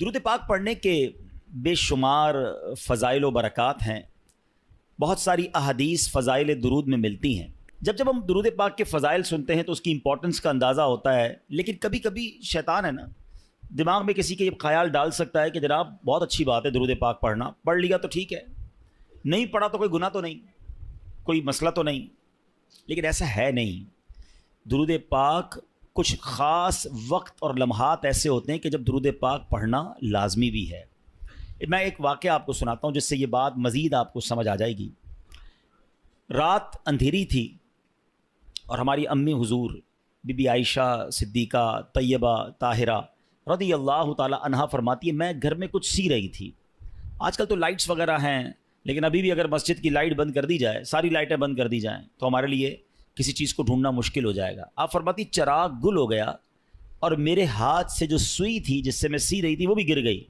درود پاک پڑھنے کے بے شمار فضائل و برکات ہیں. بہت ساری احادیث فضائل درود میں ملتی ہیں. جب ہم درود پاک کے فضائل سنتے ہیں تو اس کی امپورٹنس کا اندازہ ہوتا ہے، لیکن کبھی کبھی شیطان ہے نا، دماغ میں کسی کے یہ خیال ڈال سکتا ہے کہ جناب بہت اچھی بات ہے درود پاک پڑھنا، پڑھ لیا تو ٹھیک ہے، نہیں پڑھا تو کوئی گناہ تو نہیں، کوئی مسئلہ تو نہیں. لیکن ایسا ہے نہیں. درود پاک کچھ خاص وقت اور لمحات ایسے ہوتے ہیں کہ جب درود پاک پڑھنا لازمی بھی ہے. میں ایک واقعہ آپ کو سناتا ہوں جس سے یہ بات مزید آپ کو سمجھ آ جائے گی. رات اندھیری تھی اور ہماری امی حضور بی بی عائشہ صدیقہ طیبہ طاہرہ رضی اللہ تعالی عنہا فرماتی ہے، میں گھر میں کچھ سی رہی تھی. آج کل تو لائٹس وغیرہ ہیں، لیکن ابھی بھی اگر مسجد کی لائٹ بند کر دی جائے، ساری لائٹیں بند کر دی جائیں تو ہمارے لیے کسی چیز کو ڈھونڈنا مشکل ہو جائے گا. آپ فرماتی چراغ گل ہو گیا اور میرے ہاتھ سے جو سوئی تھی جس سے میں سی رہی تھی وہ بھی گر گئی.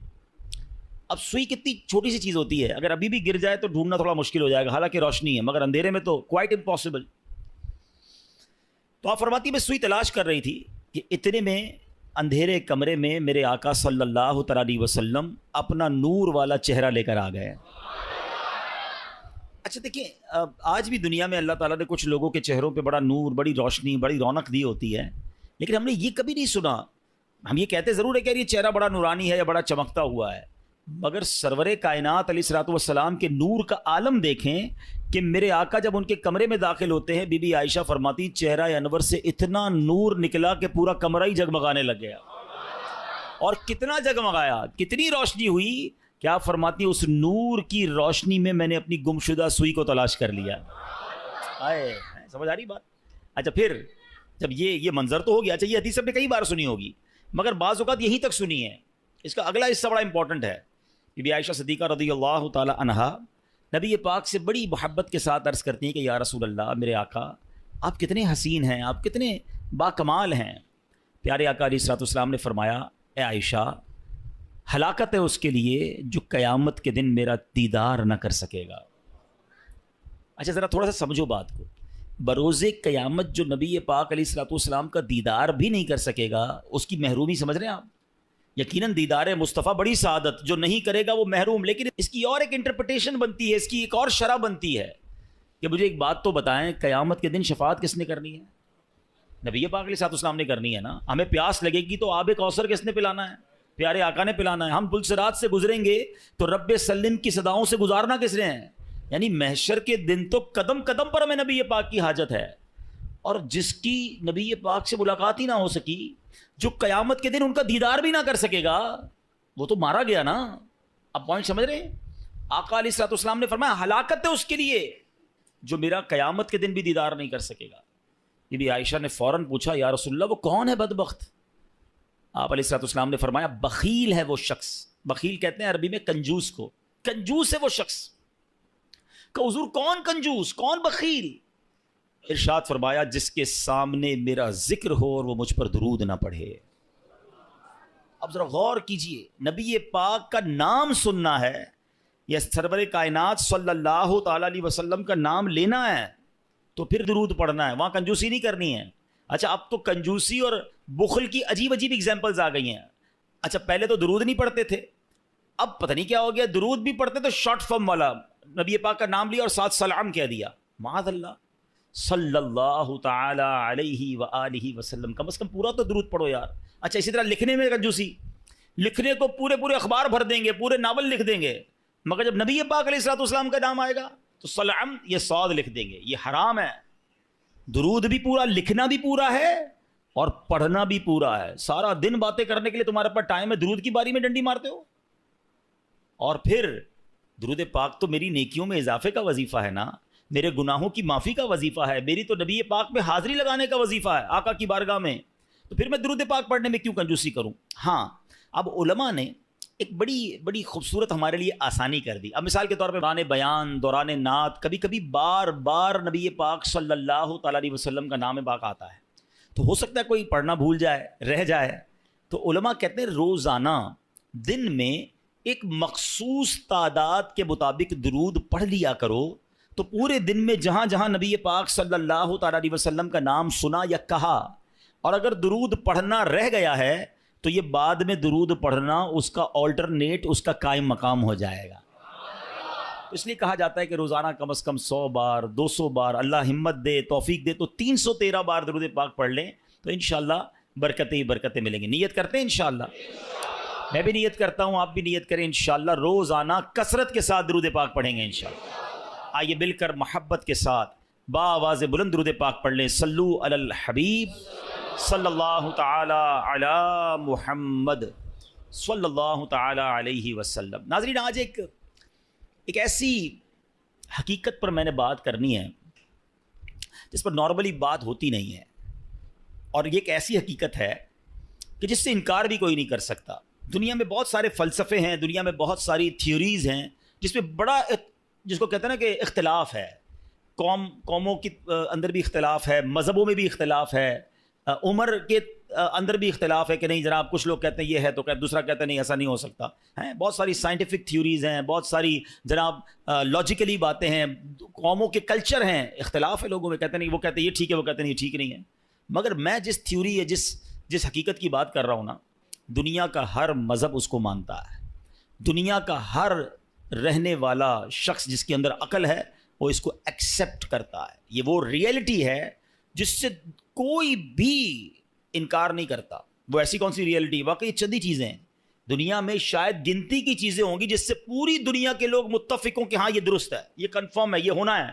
اب سوئی کتنی چھوٹی سی چیز ہوتی ہے، اگر ابھی بھی گر جائے تو ڈھونڈنا تھوڑا مشکل ہو جائے گا، حالانکہ روشنی ہے، مگر اندھیرے میں تو کوائٹ امپاسبل. تو آپ فرماتی میں سوئی تلاش کر رہی تھی کہ اتنے میں اندھیرے کمرے میں میرے آقا صلی اللہ تعالی علیہ وسلم اپنا نور والا چہرہ لے کر آ گئے. اچھا دیکھیں، آج بھی دنیا میں اللہ تعالیٰ نے کچھ لوگوں کے چہروں پہ بڑا نور، بڑی روشنی، بڑی رونق دی ہوتی ہے، لیکن ہم نے یہ کبھی نہیں سنا. ہم یہ کہتے ضرور ہے کہ یہ چہرہ بڑا نورانی ہے یا بڑا چمکتا ہوا ہے، مگر سرور کائنات علیہ الصلوۃ والسلام کے نور کا عالم دیکھیں کہ میرے آقا جب ان کے کمرے میں داخل ہوتے ہیں، بی بی عائشہ فرماتی چہرہ انور سے اتنا نور نکلا کہ پورا کمرہ ہی جگمگانے لگ گیا. اور کتنا جگمگایا، کتنی روشنی ہوئی، کیا فرماتی اس نور کی روشنی میں میں نے اپنی گمشدہ سوئی کو تلاش کر لیا. آئے سمجھ آ رہی بات؟ اچھا پھر جب یہ منظر تو ہو گیا. اچھا یہ حدیث آپ نے کئی بار سنی ہوگی، مگر بعض اوقات یہیں تک سنی ہے. اس کا اگلا حصہ بڑا امپورٹنٹ ہے. بی بی عائشہ صدیقہ رضی اللہ تعالی عنہا نبی پاک سے بڑی محبت کے ساتھ عرض کرتی ہیں کہ یا رسول اللہ، میرے آقا آپ کتنے حسین ہیں، آپ کتنے با کمال ہیں. پیارے آقا علیہ الصلوۃ والسلام نے فرمایا، اے عائشہ ہلاکت ہے اس کے لیے جو قیامت کے دن میرا دیدار نہ کر سکے گا. اچھا ذرا تھوڑا سا سمجھو بات کو. بروز قیامت جو نبی پاک علیہ الصلوۃ والسلام کا دیدار بھی نہیں کر سکے گا، اس کی محرومی سمجھ رہے ہیں آپ؟ یقیناً دیدار مصطفیٰ بڑی سعادت، جو نہیں کرے گا وہ محروم. لیکن اس کی اور ایک انٹرپریٹیشن بنتی ہے، اس کی ایک اور شرح بنتی ہے کہ مجھے ایک بات تو بتائیں، قیامت کے دن شفاعت کس نے کرنی ہے؟ نبی پاک علیہ الصلوۃ والسلام نے کرنی ہے نا. ہمیں پیاس لگے گی تو آب کوثر کس نے پلانا ہے؟ پیارے آقا نے پلانا ہے. ہم پلسرات سے گزریں گے تو رب سلم کی صداؤں سے گزارنا کس نے ہے؟ یعنی محشر کے دن تو قدم قدم پر ہمیں نبی پاک کی حاجت ہے. اور جس کی نبی پاک سے ملاقات ہی نہ ہو سکی، جو قیامت کے دن ان کا دیدار بھی نہ کر سکے گا، وہ تو مارا گیا نا. اب پوائنٹ سمجھ رہے ہیں؟ آقا علیہ الصلوۃ والسلام نے فرمایا ہلاکت ہے اس کے لیے جو میرا قیامت کے دن بھی دیدار نہیں کر سکے گا. بی بی عائشہ نے فوراً پوچھا یا رسول اللہ وہ کون ہے بدبخت؟ آپ علیہ الصلوۃ والسلام نے فرمایا بخیل ہے وہ شخص. بخیل کہتے ہیں عربی میں کنجوس کو. کنجوس ہے وہ شخص. کہ حضور کون کنجوس، کون بخیل؟ ارشاد فرمایا جس کے سامنے میرا ذکر ہو اور وہ مجھ پر درود نہ پڑھے. اب ذرا غور کیجئے، نبی پاک کا نام سننا ہے یا سرور کائنات صلی اللہ تعالی علیہ وسلم کا نام لینا ہے تو پھر درود پڑھنا ہے، وہاں کنجوسی نہیں کرنی ہے. اچھا اب تو کنجوسی اور بخل کی عجیب عجیب اگزامپلز آ گئی ہیں. اچھا پہلے تو درود نہیں پڑھتے تھے، اب پتہ نہیں کیا ہو گیا، درود بھی پڑھتے تو شارٹ فارم والا، نبی پاک کا نام لیا اور ساتھ سلام کہہ دیا. معاذ اللہ، صلی اللہ تعالی علیہ وآلہ وسلم، کم از کم پورا تو درود پڑھو یار. اچھا اسی طرح لکھنے میں کنجوسی، لکھنے کو پورے اخبار بھر دیں گے، پورے ناول لکھ دیں گے، مگر جب نبی پاک علیہ الصلوۃ والسلام کا نام آئے گا تو سلام یہ صاد لکھ دیں گے. یہ حرام ہے. درود بھی پورا، لکھنا بھی پورا ہے اور پڑھنا بھی پورا ہے. سارا دن باتیں کرنے کے لیے تمہارے پاس ٹائم ہے، درود کی باری میں ڈنڈی مارتے ہو. اور پھر درود پاک تو میری نیکیوں میں اضافے کا وظیفہ ہے نا، میرے گناہوں کی معافی کا وظیفہ ہے، میری تو نبی پاک میں حاضری لگانے کا وظیفہ ہے آقا کی بارگاہ میں. تو پھر میں درود پاک پڑھنے میں کیوں کنجوسی کروں؟ ہاں اب علماء نے ایک بڑی خوبصورت ہمارے لیے آسانی کر دی. اب مثال کے طور پہ دوران بیان، دوران نعت، کبھی کبھی بار نبی پاک صلی اللہ تعالی علیہ وسلم کا نام پاک آتا ہے، تو ہو سکتا ہے کوئی پڑھنا بھول جائے، رہ جائے. تو علماء کہتے ہیں روزانہ دن میں ایک مخصوص تعداد کے مطابق درود پڑھ لیا کرو، تو پورے دن میں جہاں جہاں نبی پاک صلی اللہ تعالی علیہ وسلم کا نام سنا یا کہا، اور اگر درود پڑھنا رہ گیا ہے تو یہ بعد میں درود پڑھنا اس کا آلٹرنیٹ، اس کا قائم مقام ہو جائے گا. اس لیے کہا جاتا ہے کہ روزانہ کم از کم 100 بار 200 بار اللہ ہمت دے، توفیق دے تو 313 بار درود پاک پڑھ لیں تو انشاءاللہ برکتیں ہی برکتیں ملیں گی. نیت کرتے ہیں انشاءاللہ؟ میں بھی نیت کرتا ہوں، آپ بھی نیت کریں انشاءاللہ روزانہ کثرت کے ساتھ درود پاک پڑھیں گے انشاءاللہ. آئیے مل کر محبت کے ساتھ بآواز بلند درود پاک پڑھ لیں. صلو علی الحبیب صلی اللہ تعالی علی محمد صلی اللہ تعالی علیہ وسلم. ناظرین، آج ایک ایسی حقیقت پر میں نے بات کرنی ہے جس پر نارملی بات ہوتی نہیں ہے، اور یہ ایک ایسی حقیقت ہے کہ جس سے انکار بھی کوئی نہیں کر سکتا. دنیا میں بہت سارے فلسفے ہیں، دنیا میں بہت ساری تھیوریز ہیں جس میں بڑا، جس کو کہتے ہیں نا کہ اختلاف ہے. قوموں کے اندر بھی اختلاف ہے، مذہبوں میں بھی اختلاف ہے، عمر کے اندر بھی اختلاف ہے کہ نہیں جناب کچھ لوگ کہتے ہیں یہ ہے تو دوسرا کہتا ہے نہیں ایسا نہیں ہو سکتا ہے. بہت ساری سائنٹیفک تھیوریز ہیں، بہت ساری جناب لاجیکلی باتیں ہیں، قوموں کے کلچر ہیں، اختلاف ہے لوگوں میں، کہتے ہیں نہیں وہ کہتے ہیں یہ ٹھیک ہے، وہ کہتے ہیں نہیں یہ ٹھیک نہیں ہے. مگر میں جس تھیوری ہے، جس حقیقت کی بات کر رہا ہوں نا، دنیا کا ہر مذہب اس کو مانتا ہے. دنیا کا ہر رہنے والا شخص جس کے اندر عقل ہے وہ اس کو ایکسیپٹ کرتا ہے. یہ وہ ریئلٹی ہے جس سے کوئی بھی انکار نہیں کرتا. وہ ایسی کون سی ریئلٹی؟ واقعی چندی چیزیں ہیں دنیا میں، شاید گنتی کی چیزیں ہوں گی جس سے پوری دنیا کے لوگ متفق ہوں کہ ہاں یہ درست ہے، یہ کنفرم ہے، یہ ہونا ہے.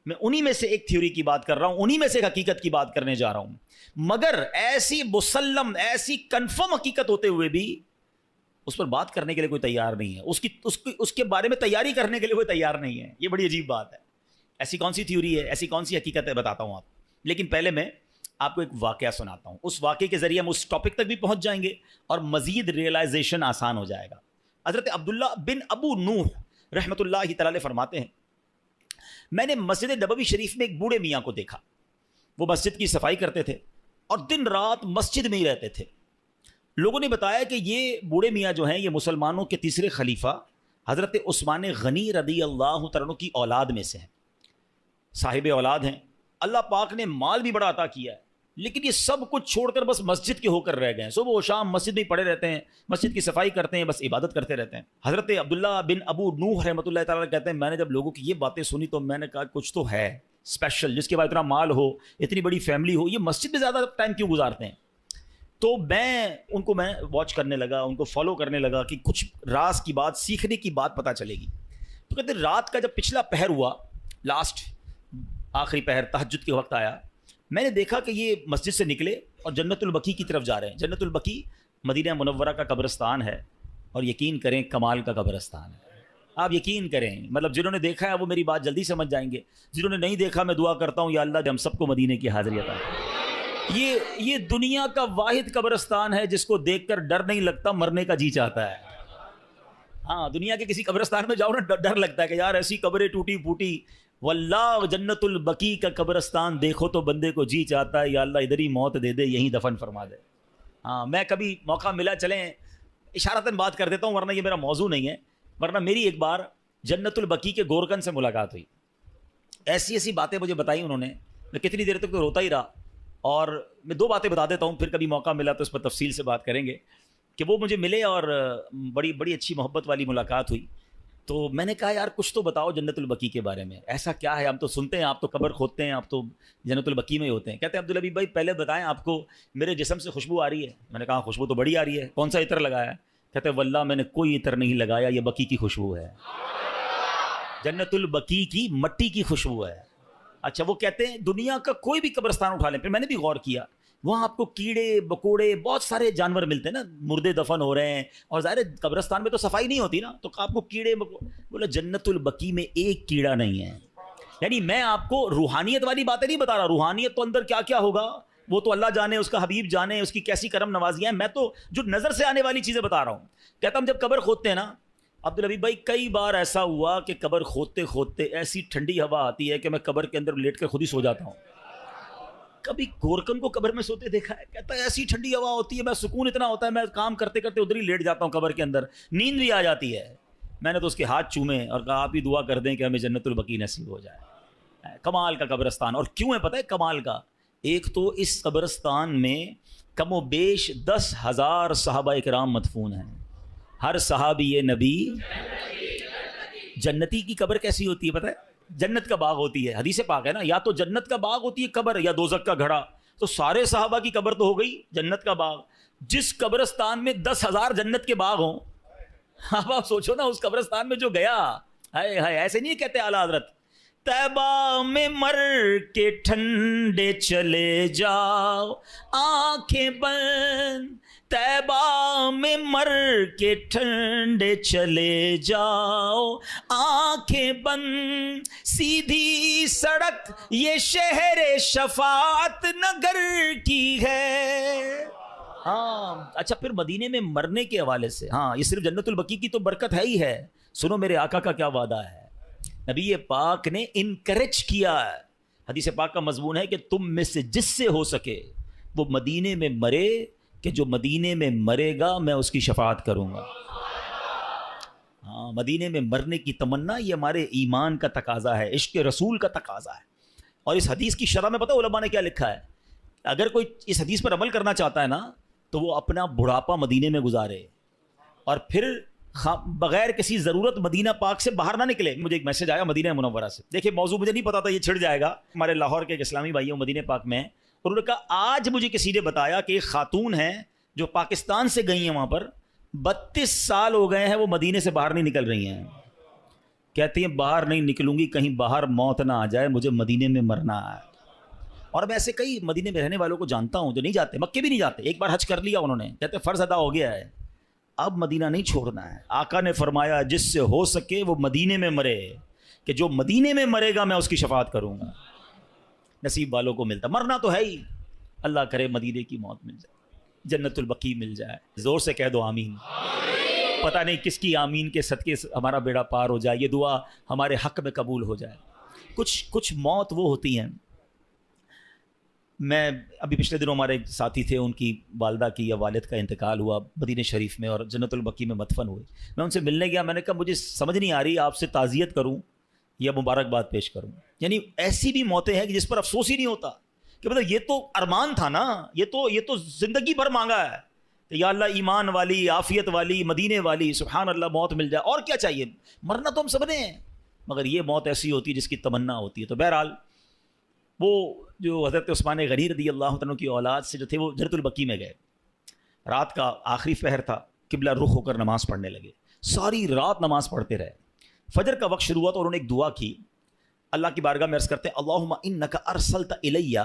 میں انہی میں سے ایک تھیوری کی بات کر رہا ہوں، انہی میں سے ایک حقیقت کی بات کرنے جا رہا ہوں. مگر ایسی مسلم، ایسی کنفرم حقیقت ہوتے ہوئے بھی اس پر بات کرنے کے لیے کوئی تیار نہیں ہے، اس کے بارے میں تیاری کرنے کے لیے کوئی تیار نہیں ہے. یہ بڑی عجیب بات ہے. ایسی کون سی تھیوری ہے، ایسی کون سی حقیقت ہے، بتاتا ہوں آپ. لیکن پہلے میں آپ کو ایک واقعہ سناتا ہوں. اس واقعے کے ذریعے ہم اس ٹاپک تک بھی پہنچ جائیں گے اور مزید ریئلائزیشن آسان ہو جائے گا. حضرت عبداللہ بن ابو نوح رحمۃ اللہ تعالی فرماتے ہیں، میں نے مسجد نبوی شریف میں ایک بوڑھے میاں کو دیکھا. وہ مسجد کی صفائی کرتے تھے اور دن رات مسجد میں ہی رہتے تھے. لوگوں نے بتایا کہ یہ بوڑھے میاں جو ہیں یہ مسلمانوں کے تیسرے خلیفہ حضرت عثمان غنی رضی اللہ تعالیٰ عنہ کی اولاد میں سے ہیں، صاحب اولاد ہیں. اللہ پاک نے مال بھی بڑا عطا کیا ہے، لیکن یہ سب کچھ چھوڑ کر بس مسجد کے ہو کر رہ گئے. صبح و شام مسجد میں پڑے رہتے ہیں، مسجد کی صفائی کرتے ہیں، بس عبادت کرتے رہتے ہیں. حضرت عبداللہ بن ابو نوح رحمۃ اللہ تعالیٰ کہتے ہیں، میں نے جب لوگوں کی یہ باتیں سنی تو میں نے کہا کچھ تو ہے اسپیشل، جس کے بعد اتنا مال ہو، اتنی بڑی فیملی ہو، یہ مسجد میں زیادہ ٹائم کیوں گزارتے ہیں. تو میں واچ کرنے لگا، ان کو فالو کرنے لگا کہ کچھ راز کی بات، سیکھنے کی بات پتہ چلے گی. تو کہتے ہیں رات کا جب پچھلا پہر ہوا، لاسٹ آخری پہر تہجد کے وقت آیا، میں نے دیکھا کہ یہ مسجد سے نکلے اور جنت البقیع کی طرف جا رہے ہیں. جنت البقیع مدینہ منورہ کا قبرستان ہے، اور یقین کریں کمال کا قبرستان ہے. آپ یقین کریں، مطلب جنہوں نے دیکھا ہے وہ میری بات جلدی سمجھ جائیں گے، جنہوں نے نہیں دیکھا میں دعا کرتا ہوں یا اللہ ہم سب کو مدینے کی حاضری عطا کرے. یہ دنیا کا واحد قبرستان ہے جس کو دیکھ کر ڈر نہیں لگتا، مرنے کا جی چاہتا ہے. ہاں دنیا کے کسی قبرستان میں جاؤ نا ڈر لگتا ہے کہ یار ایسی قبریں ٹوٹی پھوٹی. واللہ جنت البقیع کا قبرستان دیکھو تو بندے کو جی چاہتا ہے یا اللہ ادھر ہی موت دے دے، یہیں دفن فرما دے. ہاں میں کبھی موقع ملا چلیں اشارتاً بات کر دیتا ہوں، ورنہ یہ میرا موضوع نہیں ہے. ورنہ میری ایک بار جنت البقیع کے گورکن سے ملاقات ہوئی. ایسی باتیں مجھے بتائی انہوں نے، میں کتنی دیر تک تو روتا ہی رہا. اور میں 2 باتیں بتا دیتا ہوں، پھر کبھی موقع ملا تو اس پر تفصیل سے بات کریں گے. کہ وہ مجھے ملے اور بڑی اچھی محبت والی ملاقات ہوئی. تو میں نے کہا یار کچھ تو بتاؤ جنت البقیع کے بارے میں، ایسا کیا ہے؟ ہم تو سنتے ہیں آپ تو قبر کھودتے ہیں، آپ تو جنت البقیع میں ہی ہوتے ہیں. کہتے ہیں عبدالحبیب بھائی پہلے بتائیں آپ کو میرے جسم سے خوشبو آ رہی ہے؟ میں نے کہا خوشبو تو بڑی آ رہی ہے، کون سا عطر لگایا ہے؟ کہتے ہیں واللہ میں نے کوئی عطر نہیں لگایا، یہ بقیع کی خوشبو ہے، جنت البقیع کی مٹی کی خوشبو ہے. اچھا وہ کہتے ہیں دنیا کا کوئی بھی قبرستان اٹھا لیں. پھر میں نے بھی غور کیا، وہاں آپ کو کیڑے مکوڑے بہت سارے جانور ملتے ہیں نا، مردے دفن ہو رہے ہیں، اور ظاہر قبرستان میں تو صفائی نہیں ہوتی نا، تو آپ کو کیڑے بولا جنت البقیع میں ایک کیڑا نہیں ہے. یعنی میں آپ کو روحانیت والی باتیں نہیں بتا رہا، روحانیت تو اندر کیا کیا ہوگا وہ تو اللہ جانے، اس کا حبیب جانے، اس کی کیسی کرم نوازیاں ہیں. میں تو جو نظر سے آنے والی چیزیں بتا رہا ہوں. کہتا ہم جب قبر کھودتے ہیں نا عبدالحبیب بھائی، کئی بار ایسا ہوا کہ قبر کھودتے کھودتے ایسی ٹھنڈی ہوا آتی ہے کہ میں قبر کے اندر لیٹ کر خود ہی سو جاتا ہوں. کبھی گورکن کو قبر میں سوتے دیکھا ہے؟ کہتا ہے ایسی ٹھنڈی ہوا ہوتی ہے، میں سکون اتنا ہوتا ہے میں کام کرتے کرتے ادھر ہی لیٹ جاتا ہوں قبر کے اندر، نیند بھی آ جاتی ہے. میں نے تو اس کے ہاتھ چومے اور کہا آپ ہی دعا کر دیں کہ ہمیں جنت البقیع نصیب ہو جائے. کمال کا قبرستان. اور کیوں ہے پتہ ہے کمال کا؟ ایک تو اس قبرستان میں کم و بیش 10,000 صحابہ اکرام مدفون ہیں. ہر صحابی نبی جنتی کی قبر کیسی ہوتی ہے پتہ ہے؟ جنت کا باغ ہوتی ہے. حدیث پاک ہے نا, یا تو جنت کا باغ ہوتی ہے قبر یا دوزخ کا گھڑا. تو سارے صحابہ کی قبر تو ہو گئی جنت کا باغ. جس قبرستان میں 10,000 جنت کے باغ ہوں, اب آپ سوچو نا اس قبرستان میں جو گیا, ہائے ہائے, ایسے نہیں کہتے اعلیٰ حضرت, طیبہ میں مر کے ٹھنڈے چلے جاؤ آنکھیں بند, طیبہ میں مر کے ٹھنڈے چلے جاؤ آنکھیں بند, سیدھی سڑک یہ شہر شفاعت نگر کی ہے. ہاں اچھا, پھر مدینے میں مرنے کے حوالے سے, ہاں یہ صرف جنت البقیع کی تو برکت ہے ہی ہے. سنو میرے آقا کا کیا وعدہ ہے. نبی پاک نے انکریج کیا ہے. حدیث پاک کا مضمون ہے کہ تم میں سے جس سے ہو سکے وہ مدینے میں مرے, کہ جو مدینے میں مرے گا میں اس کی شفاعت کروں گا. ہاں, مدینے میں مرنے کی تمنا یہ ہمارے ایمان کا تقاضا ہے, عشق رسول کا تقاضا ہے. اور اس حدیث کی شرح میں پتہ علماء نے کیا لکھا ہے, اگر کوئی اس حدیث پر عمل کرنا چاہتا ہے نا تو وہ اپنا بڑھاپا مدینے میں گزارے اور پھر بغیر کسی ضرورت مدینہ پاک سے باہر نہ نکلے. مجھے ایک میسج آیا مدینہ منورہ سے, دیکھیں موضوع مجھے نہیں پتا تھا یہ چھڑ جائے گا. ہمارے لاہور کے ایک اسلامی بھائی ہیں مدینہ پاک میں, اور انہوں نے کہا آج مجھے کسی نے بتایا کہ ایک خاتون ہیں جو پاکستان سے گئی ہیں وہاں پر, 32 سال ہو گئے ہیں وہ مدینے سے باہر نہیں نکل رہی ہیں. کہتی ہیں باہر نہیں نکلوں گی کہیں باہر موت نہ آ جائے, مجھے مدینے میں مرنا ہے. اور میں ایسے کئی مدینے میں رہنے والوں کو جانتا ہوں جو نہیں جاتے, مکے بھی نہیں جاتے. ایک بار حج کر لیا انہوں نے, کہتے فرض ادا ہو گیا ہے, اب مدینہ نہیں چھوڑنا ہے. آقا نے فرمایا جس سے ہو سکے وہ مدینے میں مرے, کہ جو مدینے میں مرے گا میں اس کی شفاعت کروں گا. نصیب والوں کو ملتا, مرنا تو ہے ہی, اللہ کرے مدینے کی موت مل جائے, جنت البقیع مل جائے. زور سے کہہ دو آمین. پتہ نہیں کس کی آمین کے صدقے ہمارا بیڑا پار ہو جائے, یہ دعا ہمارے حق میں قبول ہو جائے. کچھ موت وہ ہوتی ہیں. میں ابھی پچھلے دنوں ہمارے ایک ساتھی تھے, ان کی والدہ کی یا والد کا انتقال ہوا مدینہ شریف میں اور جنت البقیع میں مدفن ہوئے. میں ان سے ملنے گیا, میں نے کہا مجھے سمجھ نہیں آ رہی آپ سے تعزیت کروں یا مبارکباد پیش کروں. یعنی ایسی بھی موتیں ہیں کہ جس پر افسوس ہی نہیں ہوتا کہ مطلب یہ تو ارمان تھا نا, یہ تو زندگی بھر مانگا ہے کہ یا اللہ ایمان والی, عافیت والی, مدینے والی, سبحان اللہ موت مل جائے, اور کیا چاہیے. مرنا تو ہم سب نے ہیں, مگر یہ موت ایسی ہوتی ہے جس کی تمنا ہوتی ہے. تو بہرحال وہ جو حضرت عثمان غنی رضی اللہ عنہ کی اولاد سے جو تھے وہ جنت البقیع میں گئے. رات کا آخری پہر تھا, قبلہ رخ ہو کر نماز پڑھنے لگے. ساری رات نماز پڑھتے رہے. فجر کا وقت شروع ہوا تو انہوں نے ایک دعا کی, اللہ کی بارگاہ میں عرض کرتے ہیں اللہم انک ارسلت الی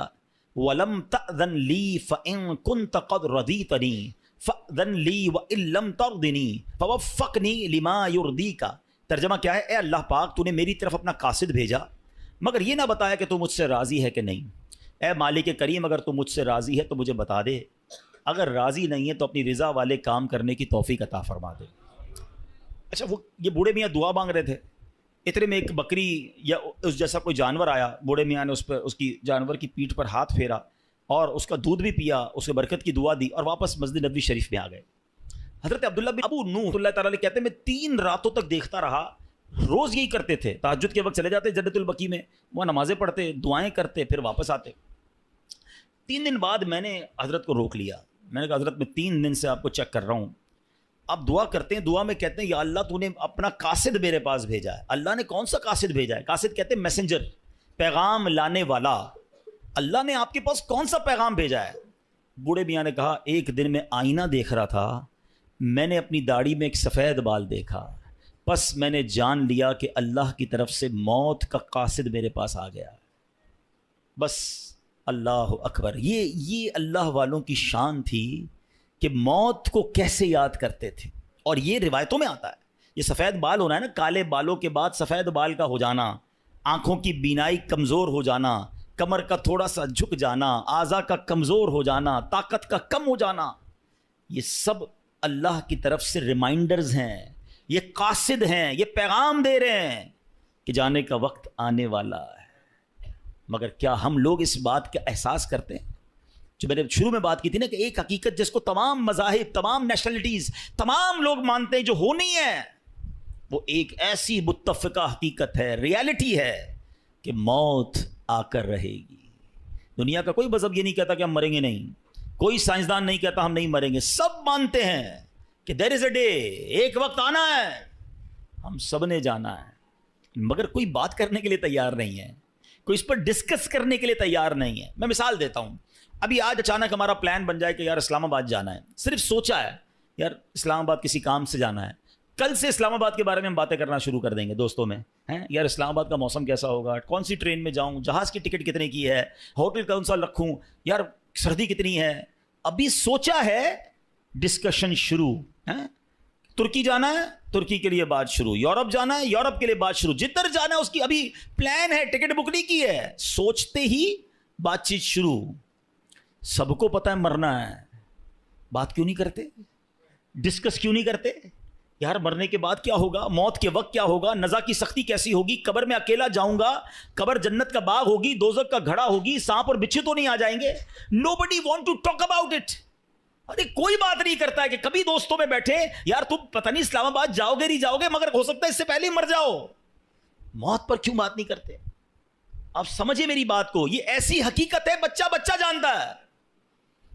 ولم تأذن لی فإن كنت قد رضیتنی فأذن لی وإن لم ترضنی فوفقنی لما یرضیک. ترجمہ کیا ہے, اے اللہ پاک تو نے میری طرف اپنا قاصد بھیجا مگر یہ نہ بتایا کہ تو مجھ سے راضی ہے کہ نہیں. اے مالک کریم اگر تو مجھ سے راضی ہے تو مجھے بتا دے, اگر راضی نہیں ہے تو اپنی رضا والے کام کرنے کی توفیق عطا فرما دے. اچھا, وہ یہ بوڑھے میاں دعا مانگ رہے تھے, اتنے میں ایک بکری یا اس جیسا کوئی جانور آیا. بوڑھے میاں نے اس کی جانور کی پیٹھ پر ہاتھ پھیرا اور اس کا دودھ بھی پیا, اس کے برکت کی دعا دی اور واپس مسجد نبوی شریف میں آ گئے. حضرت عبداللہ بن ابو نوح اللہ تعالیٰ کہتے ہیں میں 3 راتوں تک دیکھتا رہا, روز یہی کرتے تھے. تہجد کے وقت چلے جاتے جنت البقیع میں, وہ نمازیں پڑھتے, دعائیں کرتے, پھر واپس آتے. 3 دن بعد میں نے حضرت کو روک لیا. میں نے کہا حضرت میں 3 دن سے آپ کو چیک کر رہا ہوں, آپ دعا کرتے ہیں, دعا میں کہتے ہیں یا اللہ تو نے اپنا قاصد میرے پاس بھیجا ہے. اللہ نے کون سا قاصد بھیجا ہے؟ قاصد کہتے ہیں میسنجر, پیغام لانے والا. اللہ نے آپ کے پاس کون سا پیغام بھیجا ہے؟ بوڑھے میاں نے کہا ایک دن میں آئینہ دیکھ رہا تھا, میں نے اپنی داڑھی میں ایک سفید بال دیکھا, بس میں نے جان لیا کہ اللہ کی طرف سے موت کا قاصد میرے پاس آ گیا. بس اللہ اکبر. یہ اللہ والوں کی شان تھی کہ موت کو کیسے یاد کرتے تھے. اور یہ روایتوں میں آتا ہے, یہ سفید بال ہونا ہے نا, کالے بالوں کے بعد سفید بال کا ہو جانا, آنکھوں کی بینائی کمزور ہو جانا, کمر کا تھوڑا سا جھک جانا, اعضاء کا کمزور ہو جانا, طاقت کا کم ہو جانا, یہ سب اللہ کی طرف سے ریمائنڈرز ہیں, یہ قاصد ہیں, یہ پیغام دے رہے ہیں کہ جانے کا وقت آنے والا ہے. مگر کیا ہم لوگ اس بات کا احساس کرتے ہیں؟ جو میں نے شروع میں بات کی تھی نا کہ ایک حقیقت جس کو تمام مذاہب, تمام نیشنلٹیز, تمام لوگ مانتے ہیں جو ہونی ہے, وہ ایک ایسی متفقہ حقیقت ہے, ریالٹی ہے کہ موت آ کر رہے گی. دنیا کا کوئی مذہب یہ نہیں کہتا کہ ہم مریں گے نہیں, کوئی سائنسدان نہیں کہتا ہم نہیں مریں گے, سب مانتے ہیں کہ دیر از اے ڈے, ایک وقت آنا ہے, ہم سب نے جانا ہے, مگر کوئی بات کرنے کے لیے تیار نہیں ہے, کوئی اس پر ڈسکس کرنے کے لیے تیار نہیں ہے. میں مثال دیتا ہوں, ابھی آج اچانک ہمارا پلان بن جائے کہ یار اسلام آباد جانا ہے, صرف سوچا ہے یار اسلام آباد کسی کام سے جانا ہے, کل سے اسلام آباد کے بارے میں ہم باتیں کرنا شروع کر دیں گے دوستوں میں, ہیں یار اسلام آباد کا موسم کیسا ہوگا, کون سی ٹرین میں جاؤں, جہاز کی ٹکٹ کتنے کی ہے, ہوٹل کون سا رکھوں, یار سردی کتنی ہے, ابھی سوچا ہے, ڈسکشن شروع. ترکی جانا ہے, ترکی کے لیے بات شروع, یورپ جانا ہے, یورپ کے لیے بات شروع, جدھر جانا ہے اس کی ابھی پلان ہے, ٹکٹ بک نہیں کی ہے, سوچتے ہی بات چیت شروع. سب کو پتہ ہے مرنا ہے, بات کیوں نہیں کرتے, ڈسکس کیوں نہیں کرتے, یار مرنے کے بعد کیا ہوگا, موت کے وقت کیا ہوگا, نزا کی سختی کیسی ہوگی, قبر میں اکیلا جاؤں گا, قبر جنت کا باغ ہوگی, دوزخ کا گھڑا ہوگی, سانپ اور بچھو تو نہیں آ جائیں گے. Nobody want to talk about it. ارے کوئی بات نہیں کرتا ہے کہ کبھی دوستوں میں بیٹھے, یار تم پتہ نہیں اسلام آباد جاؤ گے نہیں جاؤ گے, مگر ہو سکتا ہے اس سے پہلے مر جاؤ. موت پر کیوں بات نہیں کرتے؟ آپ سمجھے میری بات کو, یہ ایسی حقیقت ہے بچہ بچہ جانتا ہے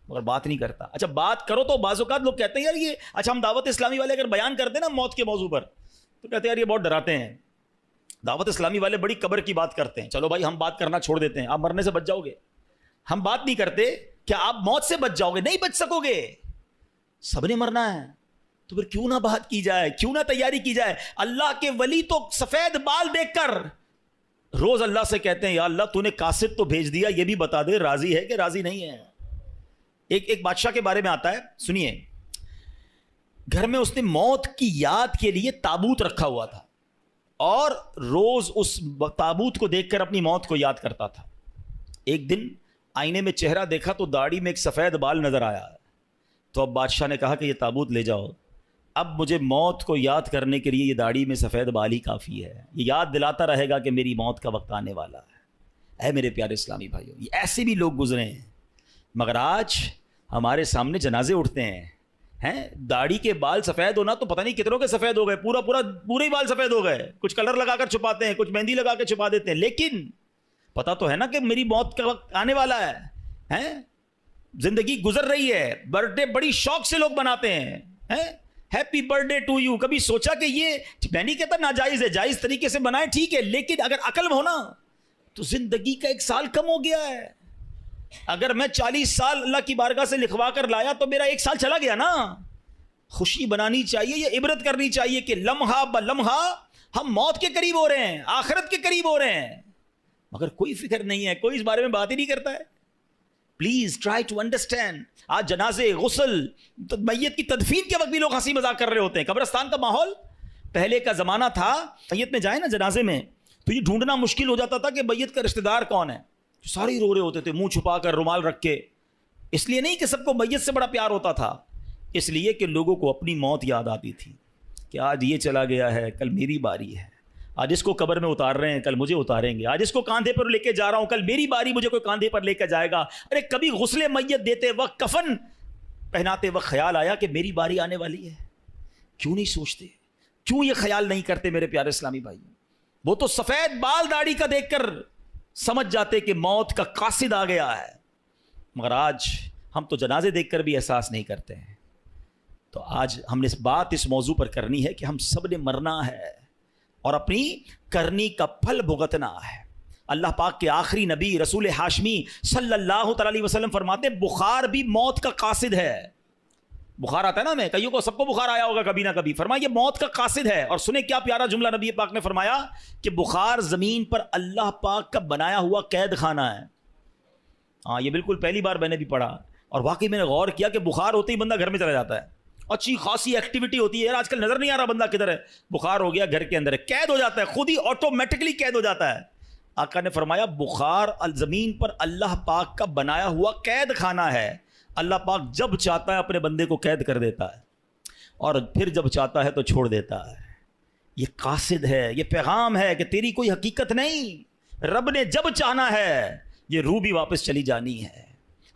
مگر بات نہیں کرتا. اچھا بات کرو تو بعض اوقات لوگ کہتے ہیں یار یہ, اچھا ہم دعوت اسلامی والے اگر بیان کرتے ہیں نا موت کے موضوع پر تو کہتے ہیں یار یہ بہت ڈراتے ہیں. دعوت اسلامی والے بڑی قبر کی بات کرتے ہیں, چلو بھائی ہم بات کرنا چھوڑ دیتے ہیں, آپ مرنے سے بچ جاؤ گے. ہم بات نہیں کرتے, کیا آپ موت سے بچ جاؤ گے؟ نہیں بچ سکو گے, سب نے مرنا ہے. تو پھر کیوں نہ بات کی جائے, کیوں نہ تیاری کی جائے. اللہ کے ولی تو سفید بال دیکھ کر روز اللہ سے کہتے ہیں یا اللہ تو نے قاصد تو بھیج دیا, یہ بھی بتا دے راضی ہے کہ راضی نہیں ہے. ایک بادشاہ کے بارے میں آتا ہے, سنیے. گھر میں اس نے موت کی یاد کے لیے تابوت رکھا ہوا تھا اور روز اس تابوت کو دیکھ کر اپنی موت کو یاد کرتا تھا. ایک دن آئینے میں چہرہ دیکھا تو داڑھی میں ایک سفید بال نظر آیا. تو اب بادشاہ نے کہا کہ یہ تابوت لے جاؤ, اب مجھے موت کو یاد کرنے کے لیے یہ داڑھی میں سفید بال ہی کافی ہے, یہ یاد دلاتا رہے گا کہ میری موت کا وقت آنے والا ہے. اے میرے پیارے اسلامی بھائیوں, یہ ایسے بھی لوگ گزرے ہیں, مگر آج ہمارے سامنے جنازے اٹھتے ہیں, داڑھی کے بال سفید ہونا تو پتہ نہیں کتنوں کے سفید ہو گئے, پورے ہی بال سفید ہو گئے. کچھ کلر لگا کر چھپاتے ہیں, کچھ مہندی لگا کے چھپا دیتے ہیں, لیکن پتہ تو ہے نا کہ میری موت کا وقت آنے والا ہے. زندگی گزر رہی ہے, برتھ ڈے بڑی شوق سے لوگ مناتے ہیں, happy birthday to you. کبھی سوچا کہ یہ, میں نہیں کہتا ناجائز ہے, جائز طریقے سے منائیں ٹھیک ہے, لیکن اگر عقل میں ہونا تو زندگی کا 1 سال کم ہو گیا ہے. اگر میں 40 سال اللہ کی بارگاہ سے لکھوا کر لایا تو میرا 1 سال چلا گیا نا. خوشی بنانی چاہیے, یہ عبرت کرنی چاہیے کہ لمحہ بلمحہ ہم موت کے قریب ہو رہے ہیں, آخرت کے قریب ہو رہے ہیں, مگر کوئی فکر نہیں ہے, کوئی اس بارے میں بات ہی نہیں کرتا ہے. Please try to understand. آج جنازے, غسل, میت کی تدفین کے وقت بھی لوگ ہنسی مذاق کر رہے ہوتے ہیں. قبرستان کا ماحول پہلے کا زمانہ تھا, میت میں جائے نا جنازے میں تو یہ ڈھونڈنا مشکل ہو جاتا تھا کہ میت کا رشتہ دار کون ہے. سارے ہی رو رہے ہوتے تھے منہ چھپا کر, رومال رکھ کے. اس لیے نہیں کہ سب کو میت سے بڑا پیار ہوتا تھا, اس لیے کہ لوگوں کو اپنی موت یاد آتی تھی کہ آج یہ چلا گیا ہے, کل میری باری ہے. آج اس کو قبر میں اتار رہے ہیں, کل مجھے اتاریں گے. آج اس کو کاندھے پر لے کے جا رہا ہوں, کل میری باری, مجھے کوئی کاندھے پر لے کے جائے گا. ارے کبھی غسل میت دیتے وقت, کفن پہناتے وقت خیال آیا کہ میری باری آنے والی ہے؟ کیوں نہیں سوچتے, کیوں یہ خیال نہیں کرتے میرے پیارے اسلامی بھائی؟ وہ تو سفید بال داڑھی کا دیکھ کر سمجھ جاتے کہ موت کا قاصد آ گیا ہے, مگر آج ہم تو جنازے دیکھ کر بھی احساس نہیں کرتے ہیں. تو آج ہم نے اس موضوع پر کرنی ہے کہ ہم سب نے مرنا ہے اور اپنی کرنی کا پھل بھگتنا ہے. اللہ پاک کے آخری نبی رسول ہاشمی صلی اللہ تعالی علیہ وسلم فرماتے ہیں بخار بھی موت کا قاصد ہے. بخار آتا ہے نا, میں کئیوں کو سب کو بخار آیا ہوگا کبھی نہ کبھی. فرمایا یہ موت کا قاصد ہے. اور سنیں کیا پیارا جملہ نبی پاک نے فرمایا کہ بخار زمین پر اللہ پاک کا بنایا ہوا قید خانہ ہے. ہاں یہ بالکل پہلی بار میں نے بھی پڑھا, اور واقعی میں نے غور کیا کہ بخار ہوتے ہی بندہ گھر میں چلا جاتا ہے, اچھی خاصی ایکٹیویٹی ہوتی ہے. یار آج کل نظر نہیں آ رہا بندہ کدھر ہے, بخار ہو گیا گھر کے اندر ہے, قید ہو جاتا ہے, خود ہی آٹومیٹکلی قید ہو جاتا ہے. آقا نے فرمایا بخار زمین پر اللہ پاک کا بنایا ہوا قید خانہ ہے. اللہ پاک جب چاہتا ہے اپنے بندے کو قید کر دیتا ہے اور پھر جب چاہتا ہے تو چھوڑ دیتا ہے. یہ قاصد ہے, یہ پیغام ہے کہ تیری کوئی حقیقت نہیں, رب نے جب چاہنا ہے یہ روح بھی واپس چلی جانی ہے.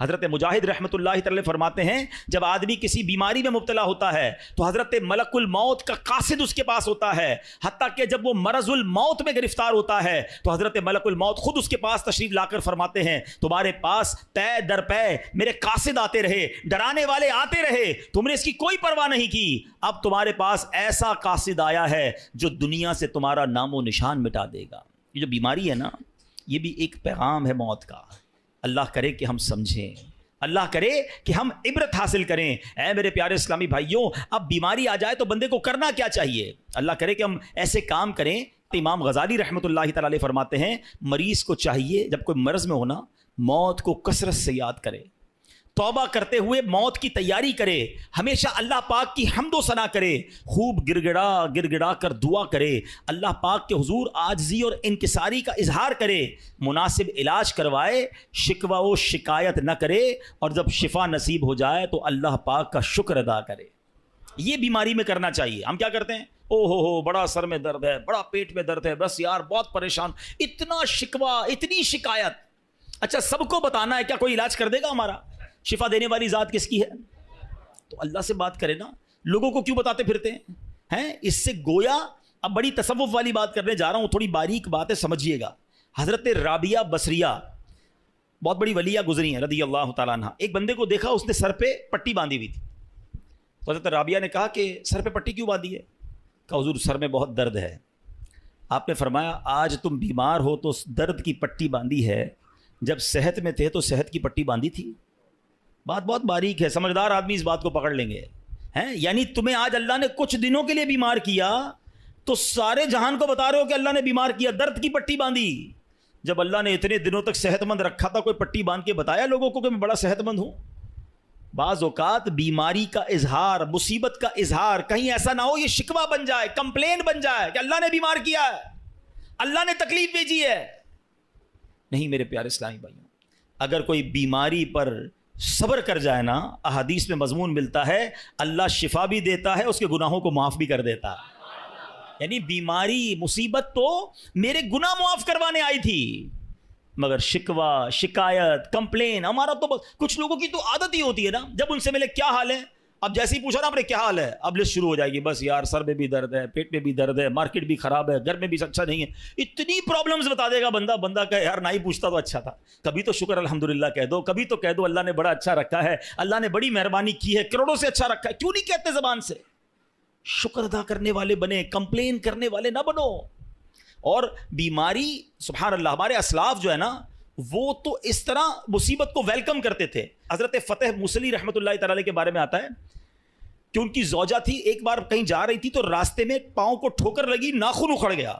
حضرت مجاہد رحمۃ اللہ تعالی فرماتے ہیں جب آدمی کسی بیماری میں مبتلا ہوتا ہے تو حضرت ملک الموت کا قاصد اس کے پاس ہوتا ہے، حتیٰ کہ جب وہ مرض الموت میں گرفتار ہوتا ہے تو حضرت ملک الموت خود اس کے پاس تشریف لا کر فرماتے ہیں تمہارے پاس پے در پے میرے قاصد آتے رہے، ڈرانے والے آتے رہے، تم نے اس کی کوئی پرواہ نہیں کی، اب تمہارے پاس ایسا قاصد آیا ہے جو دنیا سے تمہارا نام و نشان مٹا دے گا۔ یہ جو بیماری ہے نا، یہ بھی ایک پیغام ہے موت کا۔ اللہ کرے کہ ہم سمجھیں، اللہ کرے کہ ہم عبرت حاصل کریں۔ اے میرے پیارے اسلامی بھائیوں، اب بیماری آ جائے تو بندے کو کرنا کیا چاہیے؟ اللہ کرے کہ ہم ایسے کام کریں۔ امام غزالی رحمۃ اللہ تعالی فرماتے ہیں مریض کو چاہیے جب کوئی مرض میں ہونا موت کو کثرت سے یاد کرے، توبہ کرتے ہوئے موت کی تیاری کرے، ہمیشہ اللہ پاک کی حمد و ثنا کرے، خوب گر گڑا کر دعا کرے، اللہ پاک کے حضور عاجزی اور انکساری کا اظہار کرے، مناسب علاج کروائے، شکوہ و شکایت نہ کرے، اور جب شفا نصیب ہو جائے تو اللہ پاک کا شکر ادا کرے۔ یہ بیماری میں کرنا چاہیے۔ ہم کیا کرتے ہیں؟ او ہو بڑا سر میں درد ہے، بڑا پیٹ میں درد ہے، بس یار بہت پریشان، اتنا شکوہ، اتنی شکایت۔ اچھا سب کو بتانا ہے، کیا کوئی علاج کر دے گا ہمارا؟ شفا دینے والی ذات کس کی ہے؟ تو اللہ سے بات کرے نا، لوگوں کو کیوں بتاتے پھرتے ہیں؟ اس سے گویا اب بڑی تصوف والی بات کرنے جا رہا ہوں، تھوڑی باریک بات ہے، سمجھیے گا۔ حضرت رابعہ بصریہ بہت بڑی ولیہ گزری ہیں رضی اللہ تعالیٰ عنہ۔ ایک بندے کو دیکھا اس نے سر پہ پٹی باندھی ہوئی تھی، تو حضرت رابعہ نے کہا کہ سر پہ پٹی کیوں باندھی ہے؟ کہا حضور سر میں بہت درد ہے۔ آپ نے فرمایا آج تم بیمار ہو تو درد کی پٹی باندھی ہے، جب صحت میں تھے تو صحت کی پٹی باندھی تھی؟ بات بہت باریک ہے، سمجھدار آدمی اس بات کو پکڑ لیں گے۔ یعنی تمہیں آج اللہ نے کچھ دنوں کے لیے بیمار کیا تو سارے جہان کو بتا رہے ہو کہ اللہ نے بیمار کیا، درد کی پٹی باندھی۔ جب اللہ نے اتنے دنوں تک صحت مند رکھا تھا، کوئی پٹی باندھ کے بتایا لوگوں کو کہ میں بڑا صحت مند ہوں؟ بعض اوقات بیماری کا اظہار، مصیبت کا اظہار کہیں ایسا نہ ہو یہ شکوہ بن جائے، کمپلین بن جائے کہ اللہ نے بیمار کیا ہے، اللہ نے تکلیف بھیجی ہے۔ نہیں میرے پیارے اسلامی بھائیوں، اگر کوئی بیماری پر صبر کر جائے نا، احادیث میں مضمون ملتا ہے اللہ شفا بھی دیتا ہے، اس کے گناہوں کو معاف بھی کر دیتا ہے۔ یعنی بیماری مصیبت تو میرے گناہ معاف کروانے آئی تھی، مگر شکوہ شکایت کمپلین ہمارا تو بس، کچھ لوگوں کی تو عادت ہی ہوتی ہے نا، جب ان سے ملے کیا حال ہے، اب جیسے ہی پوچھا نا آپ نے کیا حال ہے، اب لسٹ شروع ہو جائے گی، بس یار سر میں بھی درد ہے، پیٹ میں بھی درد ہے، مارکیٹ بھی خراب ہے، گھر میں بھی اچھا نہیں ہے، اتنی پرابلمز بتا دے گا بندہ کہ یار نہ ہی پوچھتا تو اچھا تھا۔ کبھی تو شکر الحمدللہ کہہ دو، کبھی تو کہہ دو اللہ نے بڑا اچھا رکھا ہے، اللہ نے بڑی مہربانی کی ہے، کروڑوں سے اچھا رکھا ہے، کیوں نہیں کہتے زبان سے؟ شکر ادا کرنے والے بنے، کمپلین کرنے والے نہ بنو۔ اور بیماری سبحان اللہ، ہمارے اسلاف جو ہے نا وہ تو اس طرح مصیبت کو ویلکم کرتے تھے۔ حضرت فتح موصلی رحمۃ اللہ تعالی کے بارے میں آتا ہے کہ ان کی زوجہ تھی، ایک بار کہیں جا رہی تھی تو راستے میں پاؤں کو ٹھوکر لگی، ناخن اکھڑ گیا۔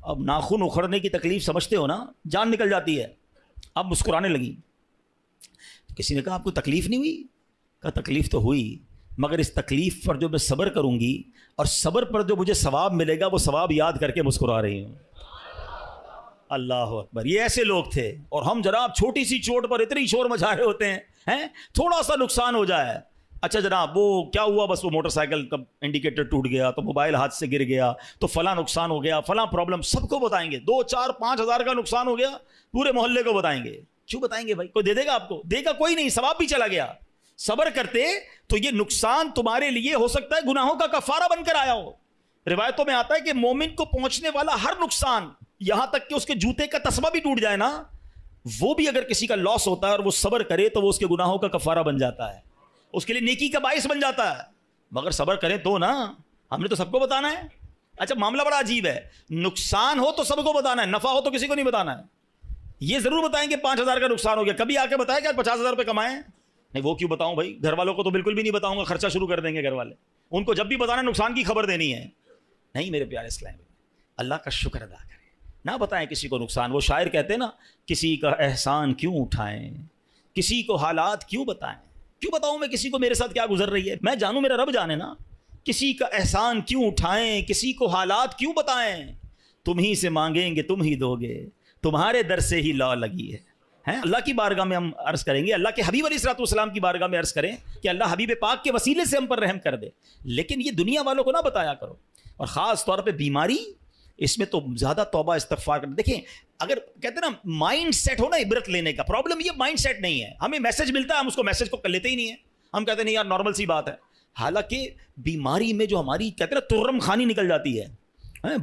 اب ناخن اکھڑنے کی تکلیف سمجھتے ہو نا، جان نکل جاتی ہے۔ اب مسکرانے لگی۔ کسی نے کہا آپ کو تکلیف نہیں ہوئی؟ کہا تکلیف تو ہوئی، مگر اس تکلیف پر جو میں صبر کروں گی اور صبر پر جو مجھے ثواب ملے گا وہ ثواب یاد کر کے مسکرا رہی ہوں۔ اللہ اکبر، یہ ایسے لوگ تھے۔ اور ہم جناب چھوٹی سی چوٹ پر اتنی شور مچا رہے ہوتے ہیں، تھوڑا سا نقصان ہو جائے، اچھا جناب وہ کیا ہوا، بس وہ موٹر سائیکل کا انڈیکیٹر ٹوٹ گیا تو موبائل ہاتھ سے گر گیا تو فلاں نقصان ہو گیا، فلاں پرابلم، سب کو بتائیں گے۔ 2 4 5 ہزار کا نقصان ہو گیا، پورے محلے کو بتائیں گے۔ کیوں بتائیں گے بھائی؟ کوئی دے دے گا آپ کو؟ دے گا کوئی نہیں، ثواب بھی چلا گیا۔ صبر کرتے تو یہ نقصان تمہارے لیے ہو سکتا ہے گناہوں کا کفارہ بن کر آیا ہو۔ روایتوں میں آتا ہے کہ مومن کو پہنچنے والا ہر نقصان، یہاں تک کہ اس کے جوتے کا تسمہ بھی ٹوٹ جائے نا، وہ بھی اگر کسی کا لاس ہوتا ہے اور وہ صبر کرے تو وہ اس کے گناہوں کا کفارہ بن جاتا ہے، اس کے لیے نیکی کا باعث بن جاتا ہے۔ مگر صبر کریں تو نا، ہم نے تو سب کو بتانا ہے۔ اچھا معاملہ بڑا عجیب ہے، نقصان ہو تو سب کو بتانا ہے، نفع ہو تو کسی کو نہیں بتانا ہے۔ یہ ضرور بتائیں کہ 5 ہزار کا نقصان ہو گیا، کبھی آ کے بتایا کہ 50 ہزار روپے کمائے؟ نہیں، وہ کیوں بتاؤں بھائی، گھر والوں کو تو بالکل بھی نہیں بتاؤں گا، خرچہ شروع کر دیں گے گھر والے، ان کو جب بھی بتانا نقصان کی خبر دینی ہے۔ نہیں میرے پیارے اسلام، اللہ کا شکر ادا کریں، نہ بتائیں کسی کو نقصان۔ وہ شاعر کہتے ہیں نا، کسی کا احسان کیوں اٹھائیں، کسی کو حالات کیوں بتائیں، کیوں بتاؤں میں کسی کو میرے ساتھ کیا گزر رہی ہے، میں جانوں میرا رب جانے نا۔ کسی کا احسان کیوں اٹھائیں، کسی کو حالات کیوں بتائیں، تم ہی سے مانگیں گے تم ہی دو گے، تمہارے در سے ہی لا لگی ہے۔ اللہ کی بارگاہ میں ہم عرض کریں گے، اللہ کے حبیب علیہ الصلوۃ والسلام کی بارگاہ میں عرض کریں کہ اللہ حبیب پاک کے وسیلے سے ہم پر رحم کر دے، لیکن یہ دنیا والوں کو نہ بتایا کرو۔ اور خاص طور پہ بیماری اس میں تو زیادہ توبہ استغفار کرنا. دیکھیں اگر کہتے ہیں نا مائنڈ سیٹ ہو نا عبرت لینے کا, پرابلم یہ مائنڈ سیٹ نہیں ہے. ہمیں میسج ملتا ہے, ہم اس کو میسج کو کر لیتے ہی نہیں ہے. ہم کہتے ہیں نہیں یار نارمل سی بات ہے. حالانکہ بیماری میں جو ہماری کہتے ہیں نا ترم خانی نکل جاتی ہے,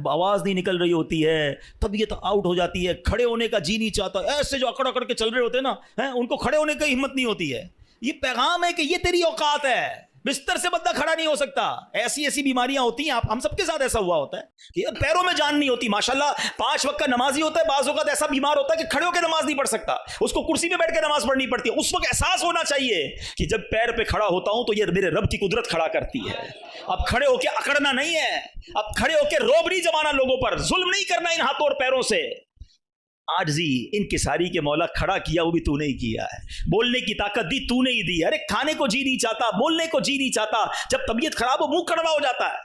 آواز نہیں نکل رہی ہوتی ہے, طبیعت آؤٹ ہو جاتی ہے, کھڑے ہونے کا جی نہیں چاہتا, ایسے جو اکڑ اکڑ کے چل رہے ہوتے ہیں نا, ان کو کھڑے ہونے کی ہمت نہیں ہوتی ہے. یہ پیغام ہے کہ یہ تیری اوقات ہے, بستر سے بندہ کھڑا نہیں ہو سکتا. ایسی ایسی بیماریاں ہوتی ہیں, ہم سب کے ساتھ ایسا ہوا ہوتا ہے کہ پیروں میں جان نہیں ہوتی. ماشاءاللہ 5 وقت کا نمازی ہوتا ہے, بعض اوقات ایسا بیمار ہوتا ہے کہ کھڑے ہو کے نماز نہیں پڑھ سکتا, اس کو کرسی پہ بیٹھ کے نماز پڑھنی پڑتی ہے. اس وقت احساس ہونا چاہیے کہ جب پیر پہ کھڑا ہوتا ہوں تو یہ میرے رب کی قدرت کھڑا کرتی ہے. اب کھڑے ہو کے اکڑنا نہیں ہے, اب کھڑے ہو کے روب نہیں جمانا لوگوں پر, ظلم نہیں کرنا ان ہاتھوں اور پیروں سے. آجزی انکساری کے مولا کھڑا کیا وہ بھی تو نے ہی کیا ہے, بولنے کی طاقت دی تو نے ہی دی. ارے کھانے کو جی نہیں چاہتا, بولنے کو جی نہیں چاہتا, جب طبیعت خراب ہو منہ کڑوا ہو جاتا ہے.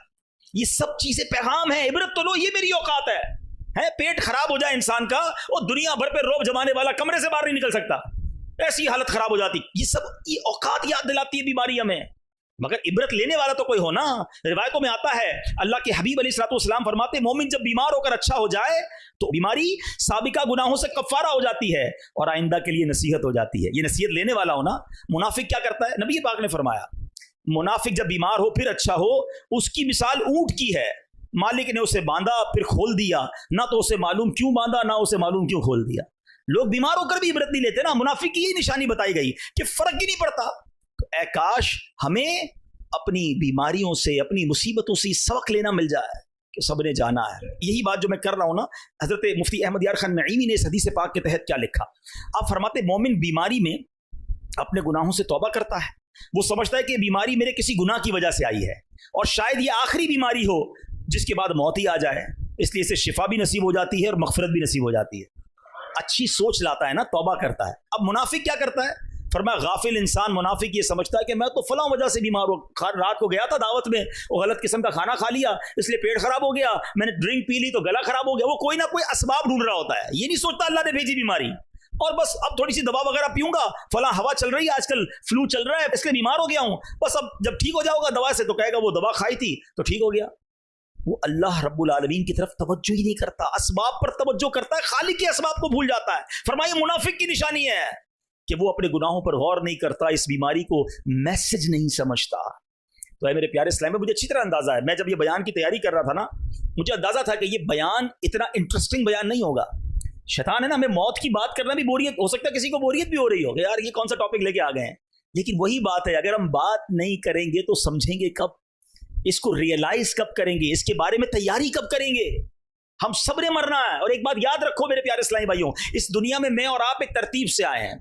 یہ سب چیزیں پیغام ہیں, عبرت تو لو, یہ میری اوقات ہے. پیٹ خراب ہو جائے انسان کا, وہ دنیا بھر پہ روب جمانے والا کمرے سے باہر نہیں نکل سکتا, ایسی حالت خراب ہو جاتی. یہ سب یہ اوقات یاد دلاتی ہے بیماری ہمیں, مگر عبرت لینے والا تو کوئی ہو نا. روایتوں میں آتا ہے اللہ کے حبیب علیہ الصلوۃ والسلام فرماتے مومن جب بیمار ہو کر اچھا ہو جائے تو بیماری سابقہ گناہوں سے کفارہ ہو جاتی ہے اور آئندہ کے لیے نصیحت ہو جاتی ہے. یہ نصیحت لینے والا ہو نا. منافق کیا کرتا ہے, نبی پاک نے فرمایا منافق جب بیمار ہو پھر اچھا ہو, اس کی مثال اونٹ کی ہے, مالک نے اسے باندھا پھر کھول دیا, نہ تو اسے معلوم کیوں باندھا نہ اسے معلوم کیوں کھول دیا. لوگ بیمار ہو کر بھی عبرت نہیں لیتے نا. منافق کی یہ نشانی بتائی گئی کہ فرق ہی نہیں پڑتا. اے کاش ہمیں اپنی بیماریوں سے اپنی مصیبتوں سے سبق لینا مل جائے کہ سب نے جانا ہے. یہی بات جو میں کر رہا ہوں نا, حضرت مفتی احمد یار خان نعیمی نے اس حدیث پاک کے تحت کیا لکھا. آپ فرماتے مومن بیماری میں اپنے گناہوں سے توبہ کرتا ہے, وہ سمجھتا ہے کہ بیماری میرے کسی گناہ کی وجہ سے آئی ہے اور شاید یہ آخری بیماری ہو جس کے بعد موت ہی آ جائے, اس لیے اسے شفا بھی نصیب ہو جاتی ہے اور مغفرت بھی نصیب ہو جاتی ہے. اچھی سوچ لاتا ہے نا, توبہ کرتا ہے. اب منافق کیا کرتا ہے, فرمایا غافل انسان منافق یہ سمجھتا ہے کہ میں تو فلاں وجہ سے بیمار ہوں, رات کو گیا تھا دعوت میں, وہ غلط قسم کا کھانا کھا لیا اس لیے پیٹ خراب ہو گیا, میں نے ڈرنک پی لی تو گلا خراب ہو گیا. وہ کوئی نہ کوئی اسباب ڈھونڈ رہا ہوتا ہے, یہ نہیں سوچتا اللہ نے بھیجی بیماری اور بس اب تھوڑی سی دوا وغیرہ پیوں گا, فلاں ہوا چل رہی ہے آج کل, فلو چل رہا ہے اس لیے بیمار ہو گیا ہوں, بس اب جب ٹھیک ہو جاؤ گا دوا سے تو کہے گا وہ دوا کھائی تھی تو ٹھیک ہو گیا. وہ اللہ رب العالمین کی طرف توجہ ہی نہیں کرتا, اسباب پر توجہ کرتا ہے, خالق کے اسباب کو بھول جاتا ہے. فرمائے منافق کی نشانی ہے کہ وہ اپنے گناہوں پر غور نہیں کرتا, اس بیماری کو میسج نہیں سمجھتا. تو اے میرے پیارے اسلام میں مجھے اچھی طرح اندازہ ہے, میں جب یہ بیان کی تیاری کر رہا تھا نا مجھے اندازہ تھا کہ یہ بیان اتنا انٹرسٹنگ بیان نہیں ہوگا. شیطان ہے نا, ہمیں موت کی بات کرنا بھی بوریت ہو سکتا ہے, کسی کو بوریت بھی ہو رہی ہو کہ یار یہ کون سا ٹاپک لے کے آ گئے ہیں, لیکن وہی بات ہے اگر ہم بات نہیں کریں گے تو سمجھیں گے کب, اس کو ریئلائز کب کریں گے, اس کے بارے میں تیاری کب کریں گے. ہم سب نے مرنا ہے. اور ایک بات یاد رکھو میرے پیارے اسلامی بھائیوں, اس دنیا میں اور آپ ایک ترتیب سے آئے ہیں.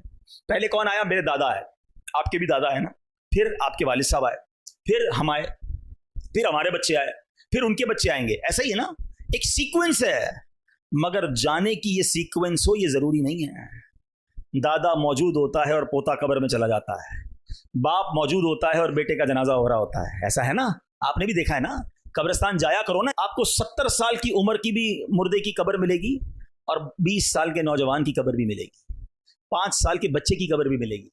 پہلے کون آیا, میرے دادا ہے, آپ کے بھی دادا ہے نا, پھر آپ کے والد صاحب آئے, پھر ہم آئے, پھر ہمارے بچے آئے, پھر ان کے بچے آئیں گے. ایسا ہی ہے نا, ایک سیکوینس ہے. مگر جانے کی یہ سیکوینس ہو یہ ضروری نہیں ہے. دادا موجود ہوتا ہے اور پوتا قبر میں چلا جاتا ہے, باپ موجود ہوتا ہے اور بیٹے کا جنازہ ہو رہا ہوتا ہے. ایسا ہے نا, آپ نے بھی دیکھا ہے نا, قبرستان جایا کرو نا, آپ کو 70 سال کی عمر کی بھی مردے کی قبر ملے گی اور 20 سال کے نوجوان کی قبر بھی ملے گی, 5 سال کے بچے کی قبر بھی ملے گی.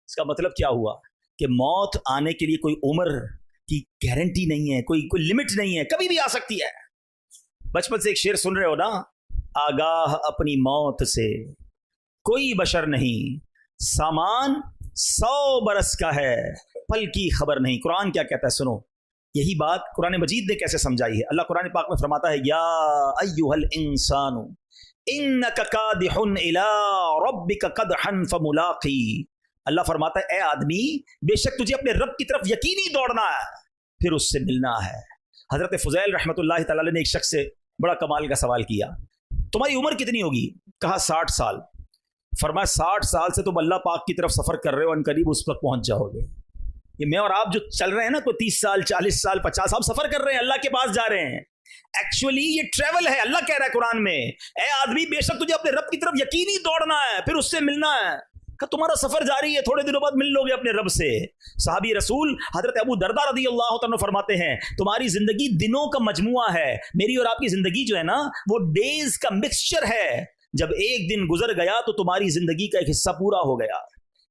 اس کا مطلب کیا ہوا کہ موت آنے کے لیے کوئی عمر کی گارنٹی نہیں ہے, کوئی لمٹ نہیں ہے, کبھی بھی آ سکتی ہے. بچپن سے ایک شعر سن رہے ہو نا, آگاہ اپنی موت سے کوئی بشر نہیں, سامان 100 برس کا ہے پل کی خبر نہیں. قرآن کیا کہتا ہے سنو, یہی بات قرآن مجید نے کیسے سمجھائی ہے. اللہ قرآن پاک میں فرماتا ہے یا ایھا الانسان انک کادح الی ربک قدحا فملاقی. اللہ فرماتا ہے اے آدمی بے شک تجھے اپنے رب کی طرف یقینی دوڑنا ہے, پھر اس سے ملنا ہے. حضرت فضیل رحمۃ اللہ تعالی نے ایک شخص سے بڑا کمال کا سوال کیا, تمہاری عمر کتنی ہوگی؟ کہا 60 سال. فرمایا 60 سال سے تم اللہ پاک کی طرف سفر کر رہے ہو, ان قریب اس پر پہنچ جاؤ گے. یہ میں اور آپ جو چل رہے ہیں نا, کوئی 30 سال 40 سال 50, آپ سفر کر رہے ہیں, اللہ کے پاس جا رہے ہیں. ایکچولی یہ ٹریول ہے. اللہ کہہ رہا ہے قرآن میں اے آدمی بے شک تجھے اپنے رب کی طرف یقینی دوڑنا ہے, پھر اس سے ملنا ہے. کہ تمہارا سفر جاری ہے, تھوڑے دنوں بعد مل لو گے اپنے رب سے. صحابی رسول حضرت ابو درداء رضی اللہ تعالیٰ فرماتے ہیں تمہاری زندگی دنوں کا مجموعہ ہے, میری اور آپ کی زندگی جو ہے نا وہ ڈیز کا مکسچر ہے. جب ایک دن گزر گیا تو تمہاری زندگی کا ایک حصہ پورا ہو گیا.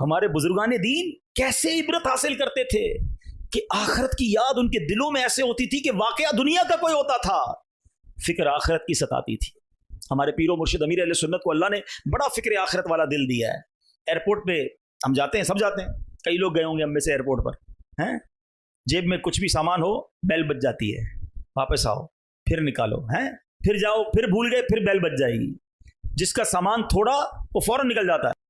ہمارے بزرگان دین کیسے عبرت حاصل کرتے تھے کہ آخرت کی یاد ان کے دلوں میں ایسے ہوتی تھی کہ واقعہ دنیا کا کوئی ہوتا تھا، فکر آخرت کی ستاتی تھی۔ ہمارے پیر و مرشد امیر اہل سنت کو اللہ نے بڑا فکر آخرت والا دل دیا ہے۔ ایئرپورٹ پہ ہم جاتے ہیں، سب جاتے ہیں، کئی لوگ گئے ہوں گے ہم میں سے ایئرپورٹ پر، ہیں جیب میں کچھ بھی سامان ہو، بیل بج جاتی ہے، واپس آؤ پھر نکالو، ہیں پھر جاؤ، پھر بھول گئے، پھر بیل بج جائے گی۔ جس کا سامان تھوڑا وہ فوراً نکل جاتا ہے۔